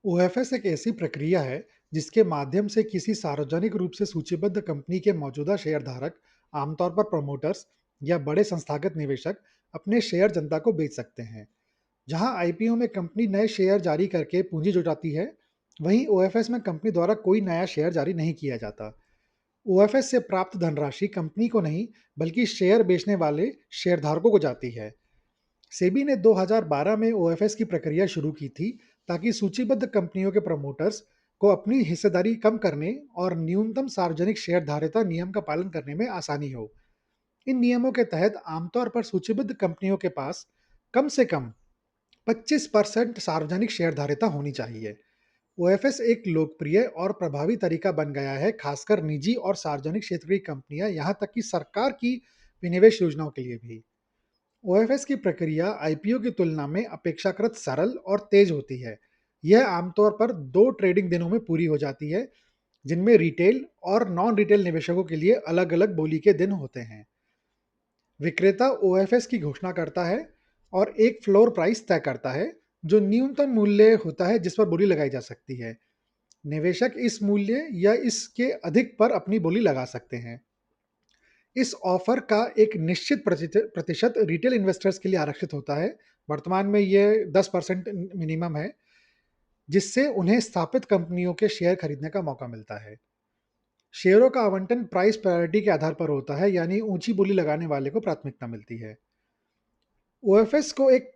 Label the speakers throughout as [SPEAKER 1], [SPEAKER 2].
[SPEAKER 1] OFS एक ऐसी प्रक्रिया है जिसके माध्यम से किसी सार्वजनिक रूप से सूचीबद्ध कंपनी के मौजूदा शेयरधारक, आमतौर पर प्रमोटर्स या बड़े संस्थागत निवेशक, अपने शेयर जनता को बेच सकते हैं। जहां आईपीओ में कंपनी नए शेयर जारी करके पूंजी जुटाती है, वहीं ओएफएस में कंपनी द्वारा कोई नया शेयर जारी नहीं किया जाता। ओएफएस से प्राप्त धनराशि कंपनी को नहीं, बल्कि शेयर बेचने वाले शेयरधारकों को जाती है। सेबी ने 2012 में ओएफएस की प्रक्रिया शुरू की थी, ताकि सूचीबद्ध कंपनियों के प्रमोटर्स को अपनी हिस्सेदारी कम करने और न्यूनतम सार्वजनिक शेयरधारिता नियम का पालन करने में आसानी हो। इन नियमों के तहत आमतौर पर सूचीबद्ध कंपनियों के पास कम से कम 25% सार्वजनिक शेयरधारिता होनी चाहिए। ओएफएस एक लोकप्रिय और प्रभावी तरीका बन गया है, खासकर निजी और सार्वजनिक क्षेत्र की कंपनियां, यहां तक कि सरकार की विनिवेश योजनाओं के लिए भी। ओएफएस की प्रक्रिया आईपीओ की तुलना में अपेक्षाकृत सरल और तेज होती है। यह आमतौर पर 2 ट्रेडिंग दिनों में पूरी हो जाती है, जिनमें रिटेल और नॉन रिटेल निवेशकों के लिए अलग-अलग बोली के दिन होते हैं। विक्रेता ओएफएस की घोषणा करता है और एक फ्लोर प्राइस तय करता है, जो न्यूनतम मूल्य होता है जिस पर बोली लगाई जा सकती है। निवेशक इस मूल्य या इसके अधिक पर अपनी बोली लगा सकते हैं। इस ऑफर का एक निश्चित प्रतिशत रिटेल इन्वेस्टर्स के लिए आरक्षित होता है। वर्तमान में ये 10% मिनिमम है, जिससे उन्हें स्थापित कंपनियों के शेयर खरीदने का मौका मिलता है। शेयरों का आवंटन प्राइस प्रायोरिटी के आधार पर होता है, यानी ऊंची बोली लगाने वाले को प्राथमिकता मिलती है। ओएफएस को एक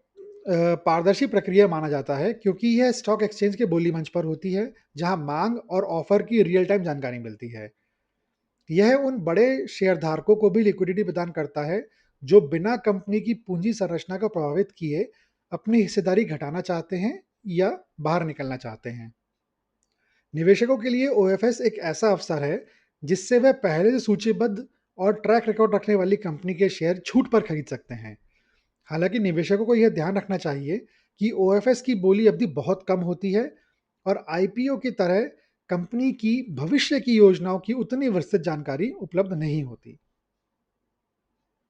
[SPEAKER 1] पारदर्शी प्रक्रिया माना जाता है, क्योंकि यह स्टॉक एक्सचेंज के बोली मंच पर होती है, जहां मांग और ऑफर की रियल टाइम जानकारी मिलती है। यह उन बड़े शेयरधारकों को भी लिक्विडिटी प्रदान करता है, जो बिना कंपनी की पूंजी संरचना को प्रभावित किए अपनी हिस्सेदारी घटाना चाहते हैं या बाहर निकलना चाहते हैं। निवेशकों के लिए ओएफएस एक ऐसा अवसर है, जिससे वे पहले से सूचीबद्ध और ट्रैक रिकॉर्ड रखने वाली कंपनी के शेयर छूट पर खरीद सकते हैं। हालांकि निवेशकों को यह ध्यान रखना चाहिए कि ओएफएस की बोली अवधि बहुत कम होती है और आईपीओ की तरह कंपनी की भविष्य की योजनाओं की उतनी विस्तृत जानकारी उपलब्ध नहीं होती।